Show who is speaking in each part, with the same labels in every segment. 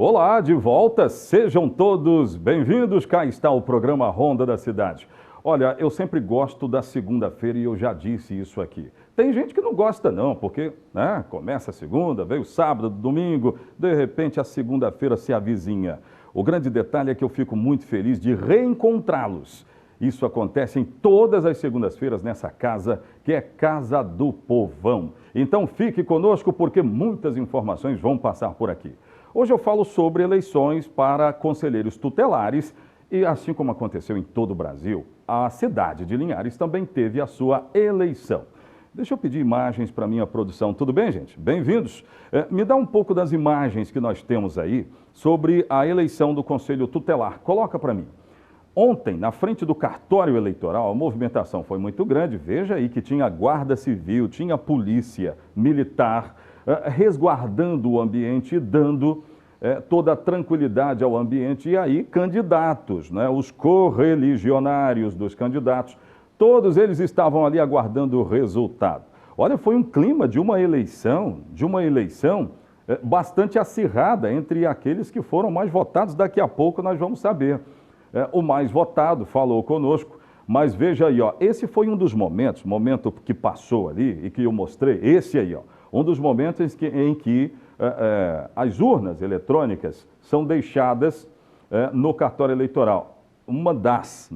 Speaker 1: Olá, de volta, sejam todos bem-vindos, cá está o programa Ronda da Cidade. Olha, eu sempre gosto da segunda-feira e eu já disse isso aqui. Tem gente que não gosta não, porque começa a segunda, veio o sábado, domingo, de repente a segunda-feira se avizinha. O grande detalhe é que eu fico muito feliz de reencontrá-los. Isso acontece em todas as segundas-feiras nessa casa, que é Casa do Povão. Então fique conosco porque muitas informações vão passar por aqui. Hoje eu falo sobre eleições para conselheiros tutelares e, assim como aconteceu em todo o Brasil, a cidade de Linhares também teve a sua eleição. Deixa eu pedir imagens para a minha produção. Tudo bem, gente? Bem-vindos. Me dá um pouco das imagens que nós temos aí sobre a eleição do Conselho Tutelar. Coloca para mim. Ontem, na frente do cartório eleitoral, a movimentação foi muito grande. Veja aí que tinha guarda civil, tinha polícia militar, resguardando o ambiente e dando toda a tranquilidade ao ambiente. E aí, candidatos, os correligionários dos candidatos, todos eles estavam ali aguardando o resultado. Olha, foi um clima de uma eleição bastante acirrada entre aqueles que foram mais votados. Daqui a pouco nós vamos saber. O mais votado falou conosco, mas veja aí, esse foi um dos momentos, momento que passou ali e que eu mostrei, esse aí, um dos momentos em que as urnas eletrônicas são deixadas no cartório eleitoral. Uma das.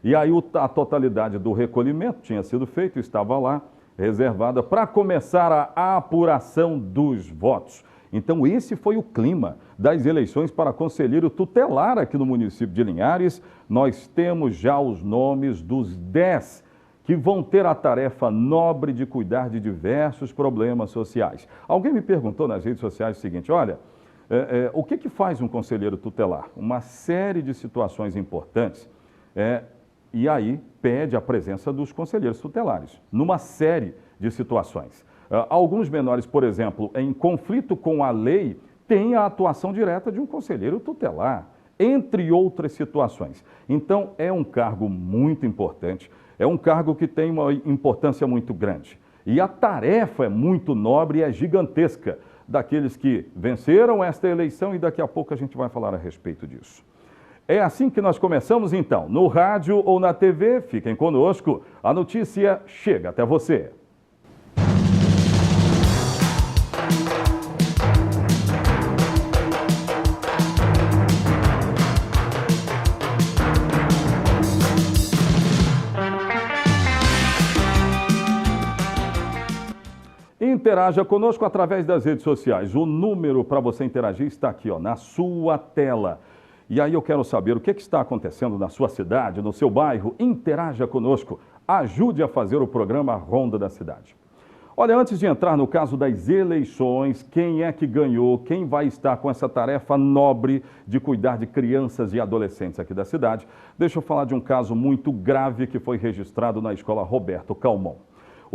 Speaker 1: E aí a totalidade do recolhimento tinha sido feito, estava lá, reservada para começar a apuração dos votos. Então esse foi o clima das eleições para conselheiro tutelar aqui no município de Linhares. Nós temos já os nomes dos 10 que vão ter a tarefa nobre de cuidar de diversos problemas sociais. Alguém me perguntou nas redes sociais o seguinte, olha, o que faz um conselheiro tutelar? Uma série de situações importantes e aí pede a presença dos conselheiros tutelares, numa série de situações. Alguns menores, por exemplo, em conflito com a lei, têm a atuação direta de um conselheiro tutelar, entre outras situações. Então, é um cargo muito importante, é um cargo que tem uma importância muito grande. E a tarefa é muito nobre e é gigantesca daqueles que venceram esta eleição e daqui a pouco a gente vai falar a respeito disso. É assim que nós começamos então, no rádio ou na TV, fiquem conosco, a notícia chega até você. Interaja conosco através das redes sociais. O número para você interagir está aqui, na sua tela. E aí eu quero saber o que está acontecendo na sua cidade, no seu bairro. Interaja conosco. Ajude a fazer o programa Ronda da Cidade. Olha, antes de entrar no caso das eleições, quem é que ganhou, quem vai estar com essa tarefa nobre de cuidar de crianças e adolescentes aqui da cidade, deixa eu falar de um caso muito grave que foi registrado na escola Roberto Calmon.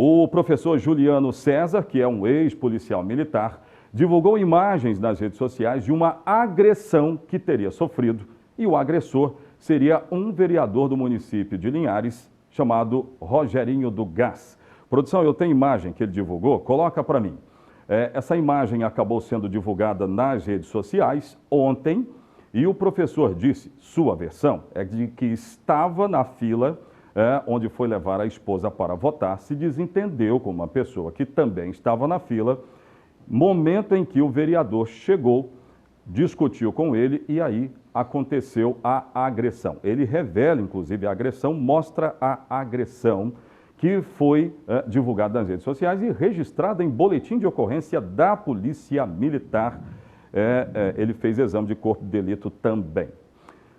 Speaker 1: O professor Juliano César, que é um ex-policial militar, divulgou imagens nas redes sociais de uma agressão que teria sofrido e o agressor seria um vereador do município de Linhares chamado Rogerinho do Gás. Produção, eu tenho imagem que ele divulgou, coloca para mim. Essa imagem acabou sendo divulgada nas redes sociais ontem e o professor disse, sua versão é de que estava na fila onde foi levar a esposa para votar, se desentendeu com uma pessoa que também estava na fila, momento em que o vereador chegou, discutiu com ele e aí aconteceu a agressão. Ele revela, inclusive, a agressão, mostra a agressão que foi divulgada nas redes sociais e registrada em boletim de ocorrência da Polícia Militar. Ele fez exame de corpo de delito também.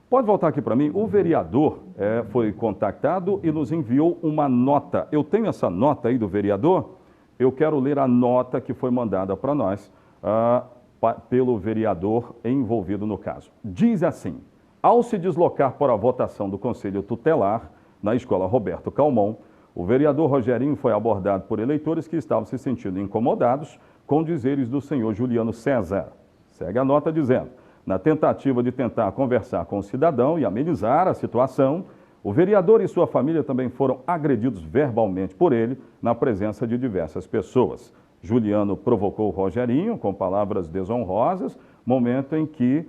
Speaker 1: Pode voltar aqui para mim? O vereador foi contactado e nos enviou uma nota. Eu tenho essa nota aí do vereador. Eu quero ler a nota que foi mandada para nós pelo vereador envolvido no caso. Diz assim, ao se deslocar para a votação do Conselho Tutelar na escola Roberto Calmon, o vereador Rogerinho foi abordado por eleitores que estavam se sentindo incomodados com dizeres do senhor Juliano César. Segue a nota dizendo, na tentativa de tentar conversar com o cidadão e amenizar a situação, o vereador e sua família também foram agredidos verbalmente por ele na presença de diversas pessoas. Juliano provocou Rogerinho com palavras desonrosas, momento em que,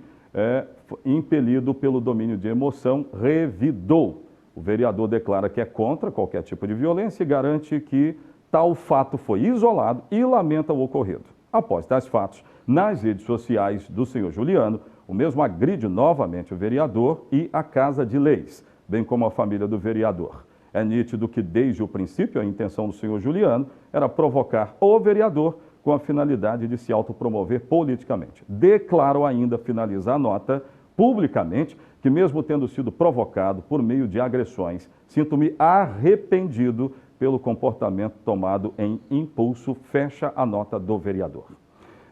Speaker 1: impelido pelo domínio de emoção, revidou. O vereador declara que é contra qualquer tipo de violência e garante que tal fato foi isolado e lamenta o ocorrido. Após tais fatos, nas redes sociais do senhor Juliano, o mesmo agride novamente o vereador e a Casa de Leis, bem como a família do vereador. É nítido que, desde o princípio, a intenção do senhor Juliano era provocar o vereador com a finalidade de se autopromover politicamente. Declaro ainda finalizar a nota publicamente que, mesmo tendo sido provocado por meio de agressões, sinto-me arrependido pelo comportamento tomado em impulso. Fecha a nota do vereador.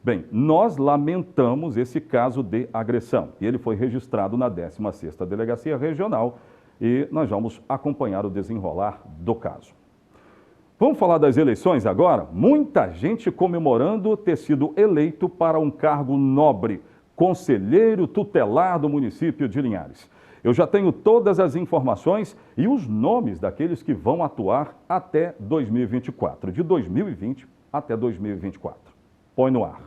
Speaker 1: Bem, nós lamentamos esse caso de agressão e ele foi registrado na 16ª Delegacia Regional e nós vamos acompanhar o desenrolar do caso. Vamos falar das eleições agora? Muita gente comemorando ter sido eleito para um cargo nobre, conselheiro tutelar do município de Linhares. Eu já tenho todas as informações e os nomes daqueles que vão atuar até 2024, de 2020 até 2024. Põe no ar.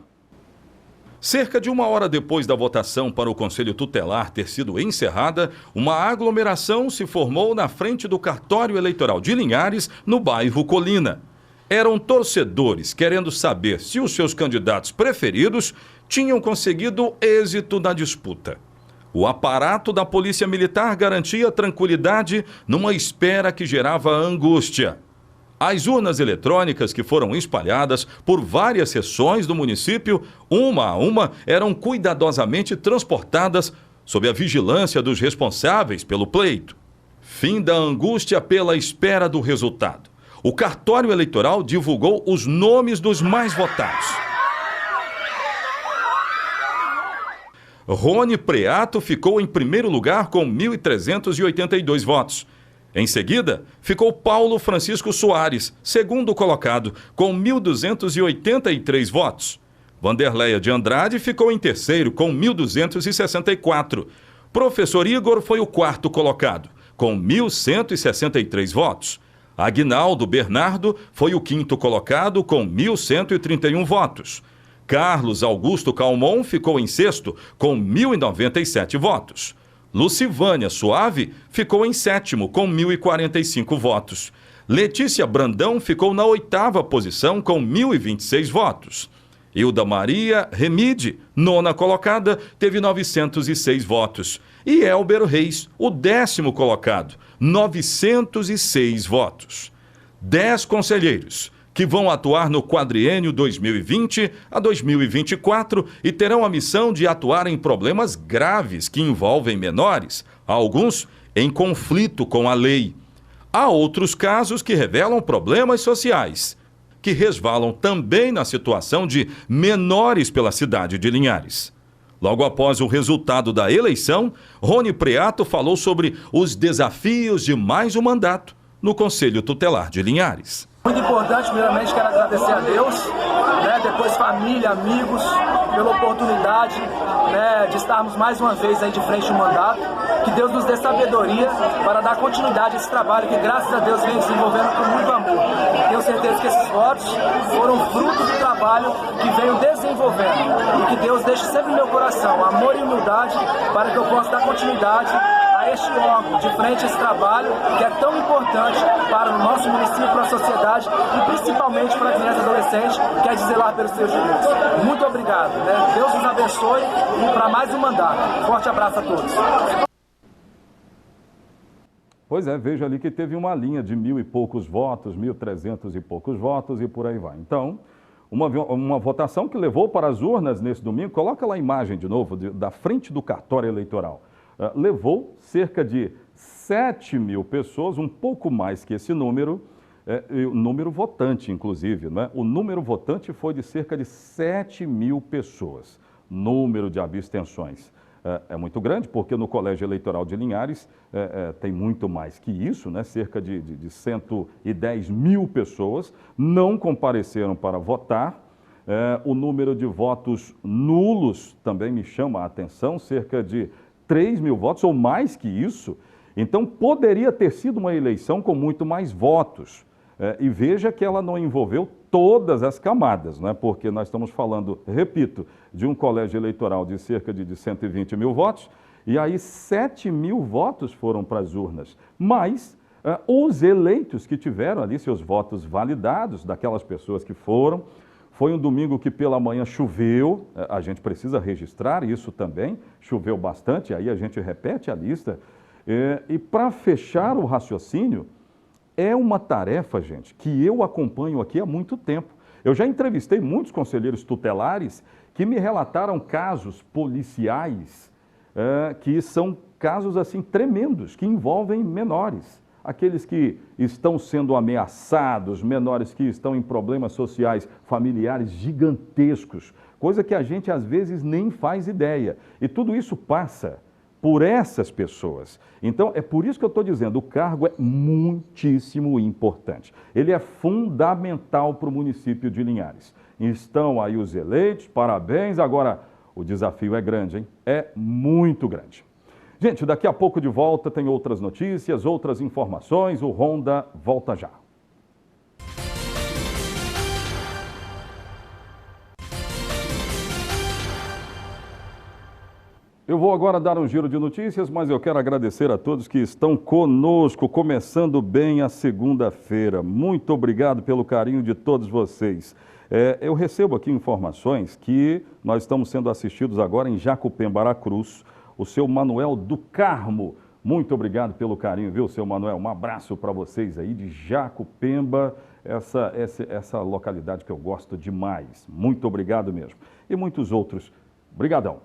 Speaker 2: Cerca de 1 hora depois da votação para o Conselho Tutelar ter sido encerrada, uma aglomeração se formou na frente do cartório eleitoral de Linhares, no bairro Colina. Eram torcedores querendo saber se os seus candidatos preferidos tinham conseguido êxito na disputa. O aparato da Polícia Militar garantia tranquilidade numa espera que gerava angústia. As urnas eletrônicas que foram espalhadas por várias seções do município, uma a uma, eram cuidadosamente transportadas sob a vigilância dos responsáveis pelo pleito. Fim da angústia pela espera do resultado. O cartório eleitoral divulgou os nomes dos mais votados. Rony Preato ficou em primeiro lugar com 1.382 votos. Em seguida, ficou Paulo Francisco Soares, segundo colocado, com 1.283 votos. Vanderleia de Andrade ficou em terceiro, com 1.264. Professor Igor foi o quarto colocado, com 1.163 votos. Aguinaldo Bernardo foi o quinto colocado, com 1.131 votos. Carlos Augusto Calmon ficou em sexto, com 1.097 votos. Lucivânia Suave ficou em sétimo, com 1.045 votos. Letícia Brandão ficou na oitava posição, com 1.026 votos. Hilda Maria Remide, nona colocada, teve 906 votos. E Elber Reis, o 10º colocado, 906 votos. 10 conselheiros que vão atuar no quadriênio 2020 a 2024 e terão a missão de atuar em problemas graves que envolvem menores, alguns em conflito com a lei. Há outros casos que revelam problemas sociais, que resvalam também na situação de menores pela cidade de Linhares. Logo após o resultado da eleição, Rony Preato falou sobre os desafios de mais um mandato no Conselho Tutelar de Linhares.
Speaker 3: Muito importante, primeiramente quero agradecer a Deus, depois família, amigos, pela oportunidade de estarmos mais uma vez aí de frente ao mandato. Que Deus nos dê sabedoria para dar continuidade a esse trabalho que, graças a Deus, vem desenvolvendo com muito amor. Tenho certeza que esses votos foram fruto do trabalho que venho desenvolvendo e que Deus deixe sempre no meu coração amor e humildade para que eu possa dar continuidade a este órgão, de frente a esse trabalho que é tão importante para o nosso município, para a sociedade e principalmente para a criança e adolescente, que é zelar pelos seus direitos. Muito obrigado. Deus nos abençoe para mais um mandato. Forte abraço a todos.
Speaker 1: Pois é, veja ali que teve uma linha de 1.000 e poucos votos, 1.300 e poucos votos e por aí vai. Então, uma votação que levou para as urnas nesse domingo, coloca lá a imagem de novo, da frente do cartório eleitoral. Levou cerca de 7.000 pessoas, um pouco mais que esse número, o número votante, inclusive, né? O número votante foi de cerca de 7.000 pessoas. Número de abstenções é muito grande, porque no Colégio Eleitoral de Linhares tem muito mais que isso, né? Cerca de 110.000 pessoas não compareceram para votar. O número de votos nulos também me chama a atenção, cerca de 3.000 votos ou mais que isso. Então, poderia ter sido uma eleição com muito mais votos. E veja que ela não envolveu todas as camadas, não é? Porque nós estamos falando, repito, de um colégio eleitoral de cerca de 120 mil votos, e aí 7 mil votos foram para as urnas, mas os eleitos que tiveram ali seus votos validados, daquelas pessoas que foram. Foi um domingo que pela manhã choveu, a gente precisa registrar isso também, choveu bastante, aí a gente repete a lista. E para fechar o raciocínio, é uma tarefa, gente, que eu acompanho aqui há muito tempo. Eu já entrevistei muitos conselheiros tutelares que me relataram casos policiais que são casos assim tremendos, que envolvem menores. Aqueles que estão sendo ameaçados, menores que estão em problemas sociais, familiares gigantescos, coisa que a gente às vezes nem faz ideia. E tudo isso passa por essas pessoas. Então, é por isso que eu estou dizendo, o cargo é muitíssimo importante. Ele é fundamental para o município de Linhares. Estão aí os eleitos, parabéns. Agora, o desafio é grande, hein? É muito grande. Gente, daqui a pouco de volta tem outras notícias, outras informações. O Ronda volta já. Eu vou agora dar um giro de notícias, mas eu quero agradecer a todos que estão conosco, começando bem a segunda-feira. Muito obrigado pelo carinho de todos vocês. Eu recebo aqui informações que nós estamos sendo assistidos agora em Jacupém, Aracruz, o seu Manuel do Carmo. Muito obrigado pelo carinho, viu, seu Manuel? Um abraço para vocês aí de Jacupemba, essa localidade que eu gosto demais. Muito obrigado mesmo. E muitos outros. Obrigadão.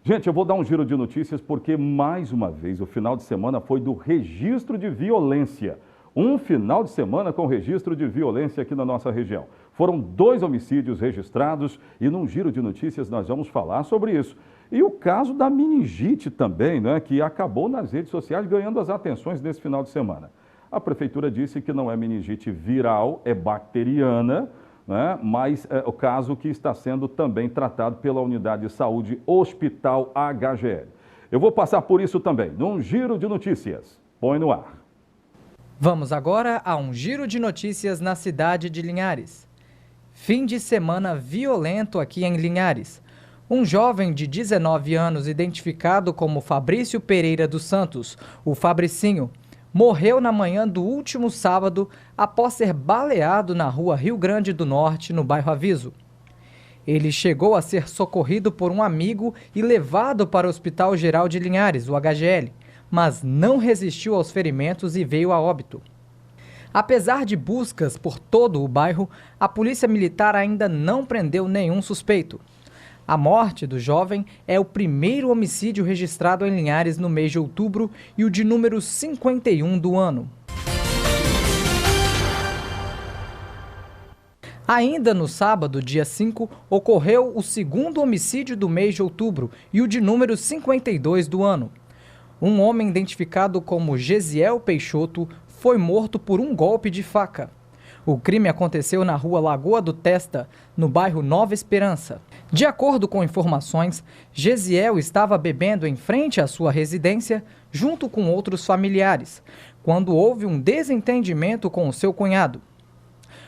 Speaker 1: Gente, eu vou dar um giro de notícias porque, mais uma vez, o final de semana foi do registro de violência. Um final de semana com registro de violência aqui na nossa região. Foram 2 homicídios registrados e num giro de notícias nós vamos falar sobre isso. E o caso da meningite também, né, que acabou nas redes sociais ganhando as atenções nesse final de semana. A prefeitura disse que não é meningite viral, é bacteriana, né, mas é o caso que está sendo também tratado pela Unidade de Saúde Hospital HGL. Eu vou passar por isso também, num giro de notícias. Põe no ar.
Speaker 4: Vamos agora a um giro de notícias na cidade de Linhares. Fim de semana violento aqui em Linhares. Um jovem de 19 anos, identificado como Fabrício Pereira dos Santos, o Fabricinho, morreu na manhã do último sábado após ser baleado na rua Rio Grande do Norte, no bairro Aviso. Ele chegou a ser socorrido por um amigo e levado para o Hospital Geral de Linhares, o HGL, mas não resistiu aos ferimentos e veio a óbito. Apesar de buscas por todo o bairro, a Polícia Militar ainda não prendeu nenhum suspeito. A morte do jovem é o primeiro homicídio registrado em Linhares no mês de outubro e o de número 51 do ano. Ainda no sábado, dia 5, ocorreu o segundo homicídio do mês de outubro e o de número 52 do ano. Um homem identificado como Gesiel Peixoto foi morto por um golpe de faca. O crime aconteceu na rua Lagoa do Testa, no bairro Nova Esperança. De acordo com informações, Gesiel estava bebendo em frente à sua residência, junto com outros familiares, quando houve um desentendimento com o seu cunhado.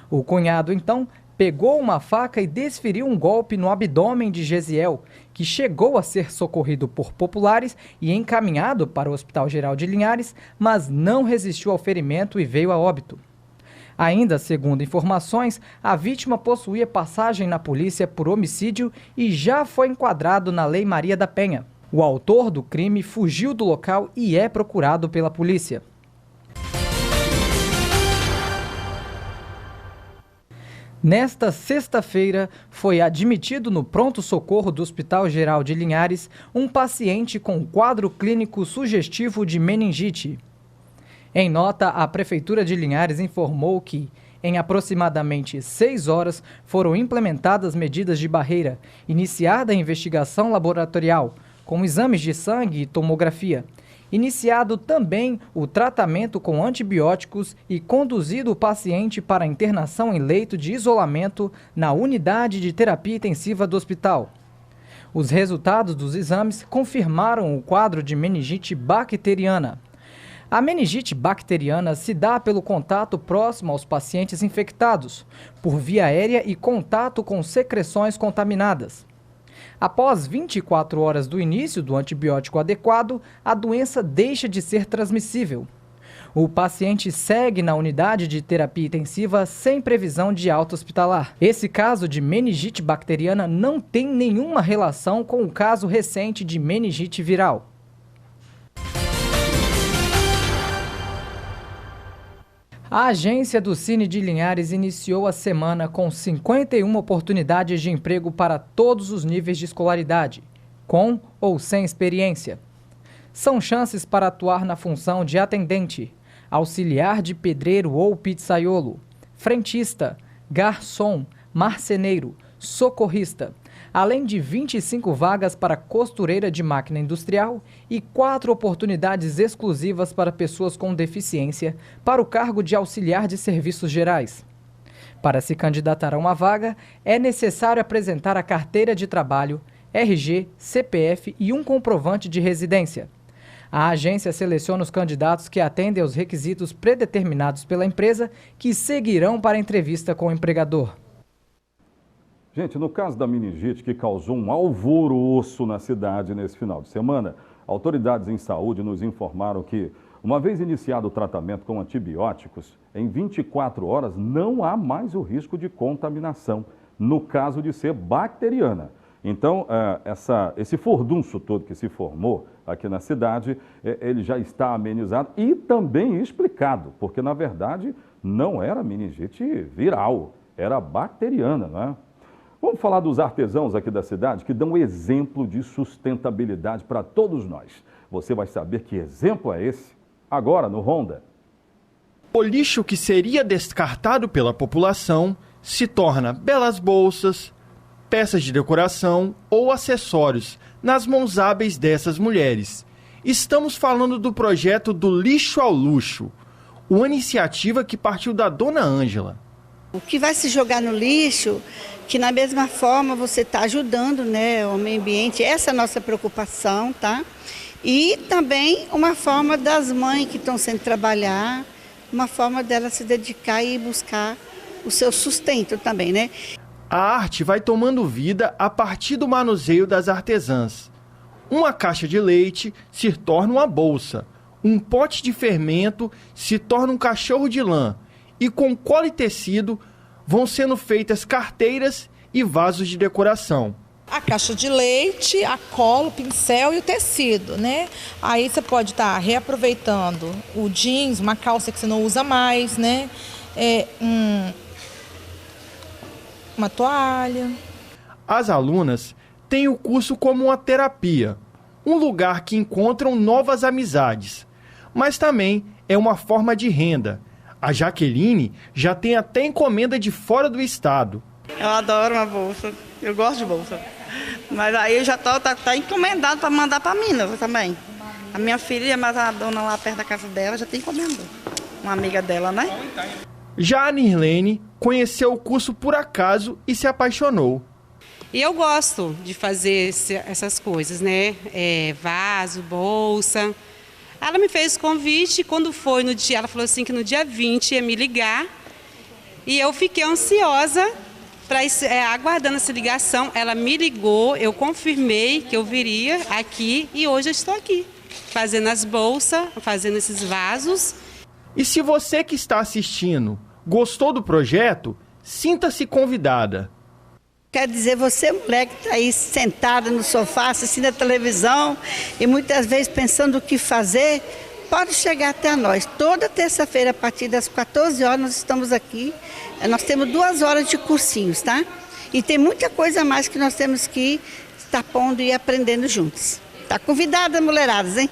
Speaker 4: O cunhado, então, pegou uma faca e desferiu um golpe no abdômen de Gesiel, que chegou a ser socorrido por populares e encaminhado para o Hospital Geral de Linhares, mas não resistiu ao ferimento e veio a óbito. Ainda segundo informações, a vítima possuía passagem na polícia por homicídio e já foi enquadrado na Lei Maria da Penha. O autor do crime fugiu do local e é procurado pela polícia. Nesta sexta-feira, foi admitido no pronto-socorro do Hospital Geral de Linhares um paciente com quadro clínico sugestivo de meningite. Em nota, a Prefeitura de Linhares informou que, em aproximadamente 6 horas, foram implementadas medidas de barreira, iniciada a investigação laboratorial, com exames de sangue e tomografia, iniciado também o tratamento com antibióticos e conduzido o paciente para a internação em leito de isolamento na unidade de terapia intensiva do hospital. Os resultados dos exames confirmaram o quadro de meningite bacteriana. A meningite bacteriana se dá pelo contato próximo aos pacientes infectados, por via aérea e contato com secreções contaminadas. Após 24 horas do início do antibiótico adequado, a doença deixa de ser transmissível. O paciente segue na unidade de terapia intensiva sem previsão de alta hospitalar. Esse caso de meningite bacteriana não tem nenhuma relação com o caso recente de meningite viral. A agência do Cine de Linhares iniciou a semana com 51 oportunidades de emprego para todos os níveis de escolaridade, com ou sem experiência. São chances para atuar na função de atendente, auxiliar de pedreiro ou pizzaiolo, frentista, garçom, marceneiro, socorrista, além de 25 vagas para costureira de máquina industrial e 4 oportunidades exclusivas para pessoas com deficiência para o cargo de auxiliar de serviços gerais. Para se candidatar a uma vaga, é necessário apresentar a carteira de trabalho, RG, CPF e um comprovante de residência. A agência seleciona os candidatos que atendem aos requisitos predeterminados pela empresa, que seguirão para a entrevista com o empregador.
Speaker 1: Gente, no caso da meningite que causou um alvoroço na cidade nesse final de semana, autoridades em saúde nos informaram que, uma vez iniciado o tratamento com antibióticos, em 24 horas não há mais o risco de contaminação, no caso de ser bacteriana. Então, esse furdunço todo que se formou aqui na cidade, ele já está amenizado e também explicado, porque, na verdade, não era meningite viral, era bacteriana, não é? Vamos falar dos artesãos aqui da cidade que dão exemplo de sustentabilidade para todos nós. Você vai saber que exemplo é esse agora no Ronda.
Speaker 5: O lixo que seria descartado pela população se torna belas bolsas, peças de decoração ou acessórios nas mãos hábeis dessas mulheres. Estamos falando do projeto do Lixo ao Luxo, uma iniciativa que partiu da Dona Ângela.
Speaker 6: O que vai se jogar no lixo, que na mesma forma você está ajudando, né, o meio ambiente, essa é a nossa preocupação, tá? E também uma forma das mães que estão sem trabalhar, uma forma delas se dedicar e buscar o seu sustento também, né?
Speaker 5: A arte vai tomando vida a partir do manuseio das artesãs. Uma caixa de leite se torna uma bolsa, um pote de fermento se torna um cachorro de lã e com cola e tecido vão sendo feitas carteiras e vasos de decoração.
Speaker 7: A caixa de leite, a cola, o pincel e o tecido, né? Aí você pode estar reaproveitando o jeans, uma calça que você não usa mais, né? Uma toalha.
Speaker 5: As alunas têm o curso como uma terapia, um lugar que encontram novas amizades, mas também é uma forma de renda. A Jaqueline já tem até encomenda de fora do estado.
Speaker 6: Eu adoro uma bolsa, eu gosto de bolsa, mas aí eu já tá encomendado para mandar para Minas também. A minha filha, mas a dona lá perto da casa dela já tem encomenda, uma amiga dela, né?
Speaker 5: Já a Nirlene conheceu o curso por acaso e se apaixonou.
Speaker 8: E eu gosto de fazer essas coisas, né? Vaso, bolsa. Ela me fez o convite, quando foi no dia, ela falou assim que no dia 20 ia me ligar. E eu fiquei ansiosa, aguardando essa ligação. Ela me ligou, eu confirmei que eu viria aqui e hoje eu estou aqui, fazendo as bolsas, fazendo esses vasos.
Speaker 5: E se você que está assistindo gostou do projeto, sinta-se convidada.
Speaker 6: Quer dizer, você, mulher que está aí sentada no sofá, assistindo a televisão e muitas vezes pensando o que fazer, pode chegar até nós. Toda terça-feira, a partir das 14 horas, nós estamos aqui. Nós temos 2 horas de cursinhos, tá? E tem muita coisa a mais que nós temos que estar pondo e aprendendo juntos. Tá convidada, mulheradas, hein?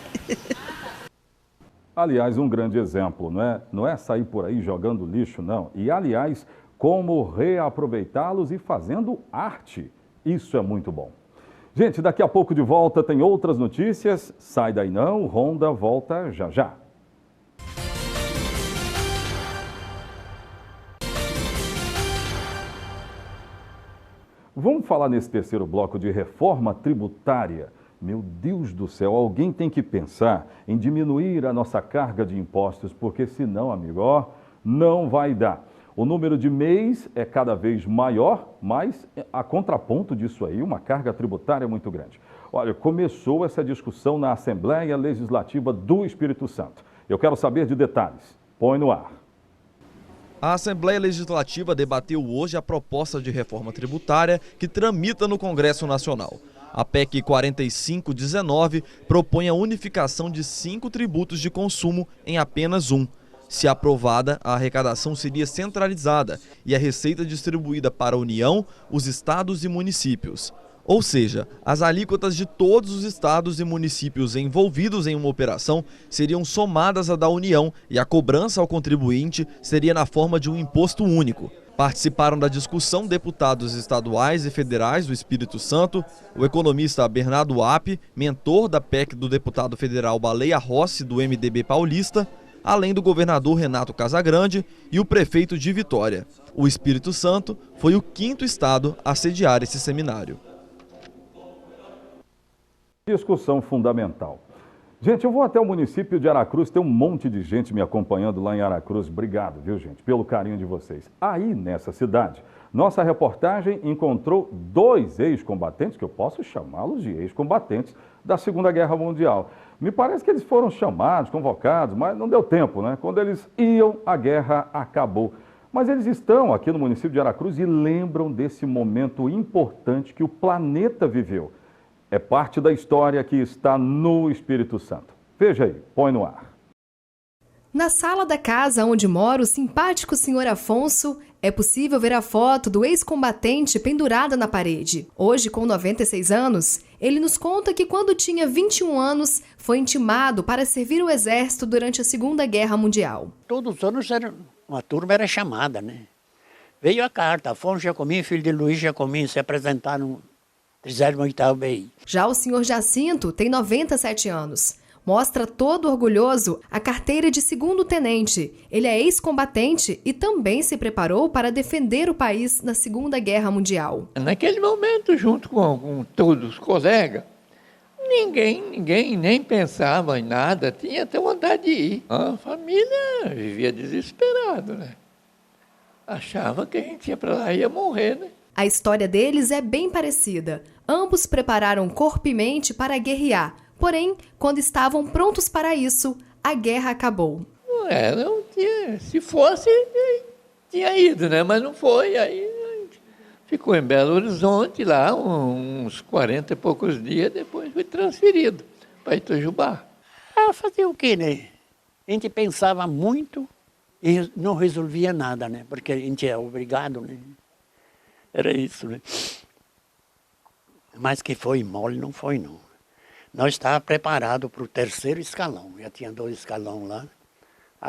Speaker 1: Aliás, um grande exemplo, não é sair por aí jogando lixo, não. E, aliás, como reaproveitá-los e fazendo arte. Isso é muito bom. Gente, daqui a pouco de volta tem outras notícias. Sai daí não, o Ronda volta já já. Vamos falar nesse terceiro bloco de reforma tributária. Meu Deus do céu, alguém tem que pensar em diminuir a nossa carga de impostos, porque senão, amigo, ó, não vai dar. O número de MEIs é cada vez maior, mas a contraponto disso aí, uma carga tributária muito grande. Olha, começou essa discussão na Assembleia Legislativa do Espírito Santo. Eu quero saber de detalhes. Põe no ar.
Speaker 9: A Assembleia Legislativa debateu hoje a proposta de reforma tributária que tramita no Congresso Nacional. A PEC 4519 propõe a unificação de 5 tributos de consumo em apenas um. Se aprovada, a arrecadação seria centralizada e a receita distribuída para a União, os estados e municípios. Ou seja, as alíquotas de todos os estados e municípios envolvidos em uma operação seriam somadas à da União e a cobrança ao contribuinte seria na forma de um imposto único. Participaram da discussão deputados estaduais e federais do Espírito Santo, o economista Bernardo App, mentor da PEC do deputado federal Baleia Rossi, do MDB paulista, além do governador Renato Casagrande e o prefeito de Vitória. O Espírito Santo foi o 5º estado a sediar esse seminário.
Speaker 1: Discussão fundamental. Gente, eu vou até o município de Aracruz, tem um monte de gente me acompanhando lá em Aracruz. Obrigado, viu, gente, pelo carinho de vocês. Aí, nessa cidade, nossa reportagem encontrou 2 ex-combatentes, que eu posso chamá-los de ex-combatentes, da Segunda Guerra Mundial. Me parece que eles foram chamados, convocados, mas não deu tempo, né? Quando eles iam, a guerra acabou. Mas eles estão aqui no município de Aracruz e lembram desse momento importante que o planeta viveu. É parte da história que está no Espírito Santo. Veja aí, põe no ar.
Speaker 10: Na sala da casa onde mora o simpático senhor Afonso, é possível ver a foto do ex-combatente pendurada na parede. Hoje, com 96 anos, ele nos conta que quando tinha 21 anos, foi intimado para servir o exército durante a Segunda Guerra Mundial.
Speaker 11: Todos os anos uma turma era chamada, né? Veio a carta, Afonso Jacomin, filho de Luiz Jacomin, se apresentaram no 38º BI.
Speaker 10: Já o senhor Jacinto tem 97 anos. Mostra todo orgulhoso a carteira de 2º tenente. Ele é ex-combatente e também se preparou para defender o país na Segunda Guerra Mundial.
Speaker 12: Naquele momento, junto com todos os colegas, ninguém nem pensava em nada, tinha até vontade de ir. A família vivia desesperada, né? Achava que a gente ia para lá e ia morrer, né?
Speaker 10: A história deles é bem parecida. Ambos prepararam corpo e mente para guerrear. Porém, quando estavam prontos para isso, a guerra acabou.
Speaker 12: Não tinha, se fosse, tinha ido, né? Mas não foi. Aí ficou em Belo Horizonte lá, uns 40 e poucos dias, depois foi transferido para Itajubá.
Speaker 11: Fazer o quê, né? A gente pensava muito e não resolvia nada, né? Porque a gente é obrigado, né? Era isso, né? Mas que foi mole, não foi, não. Nós estávamos preparados para o 3º escalão. Já tinha 2 escalões lá.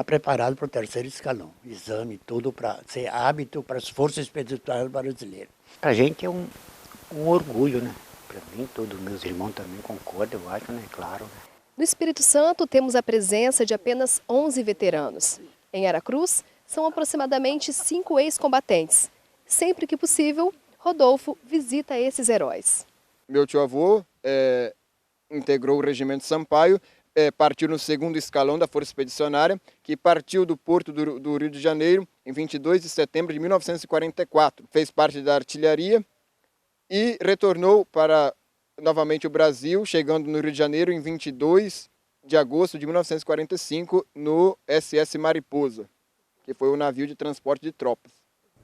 Speaker 11: Preparado para o 3º escalão. Exame, tudo para ser hábito para as forças expedicionárias brasileiras. A gente é um orgulho, né? Para mim, todos meus irmãos também concordam, eu acho, né? Claro. Né?
Speaker 10: No Espírito Santo, temos a presença de apenas 11 veteranos. Em Aracruz, são aproximadamente 5 ex-combatentes. Sempre que possível, Rodolfo visita esses heróis.
Speaker 13: Meu tio-avô integrou o Regimento Sampaio, partiu no 2º escalão da Força Expedicionária, que partiu do Porto do Rio de Janeiro em 22 de setembro de 1944. Fez parte da artilharia e retornou para novamente o Brasil, chegando no Rio de Janeiro em 22 de agosto de 1945 no SS Mariposa, que foi o navio de transporte de tropas.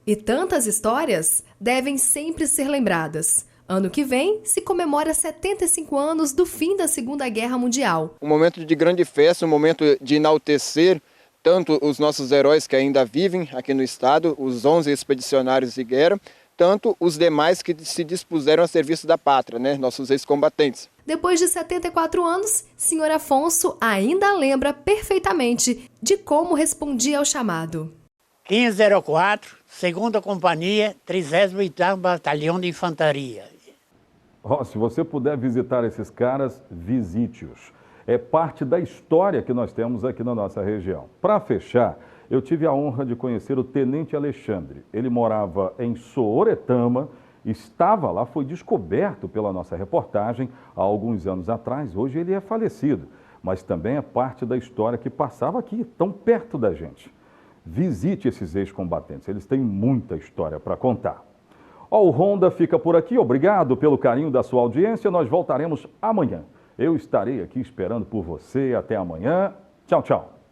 Speaker 10: E tantas histórias devem sempre ser lembradas. Ano que vem, se comemora 75 anos do fim da Segunda Guerra Mundial.
Speaker 13: Um momento de grande festa, um momento de enaltecer tanto os nossos heróis que ainda vivem aqui no estado, os 11 expedicionários de guerra, tanto os demais que se dispuseram a serviço da pátria, né? Nossos ex-combatentes.
Speaker 10: Depois de 74 anos, Sr. Afonso ainda lembra perfeitamente de como respondia ao chamado.
Speaker 11: 1504, 2ª Companhia, 38º Batalhão de Infantaria.
Speaker 1: Se você puder visitar esses caras, visite-os. É parte da história que nós temos aqui na nossa região. Para fechar, eu tive a honra de conhecer o Tenente Alexandre. Ele morava em Sooretama estava lá, foi descoberto pela nossa reportagem há alguns anos atrás. Hoje ele é falecido, mas também é parte da história que passava aqui, tão perto da gente. Visite esses ex-combatentes, eles têm muita história para contar. O Ronda fica por aqui, obrigado pelo carinho da sua audiência, nós voltaremos amanhã. Eu estarei aqui esperando por você, até amanhã. Tchau, tchau.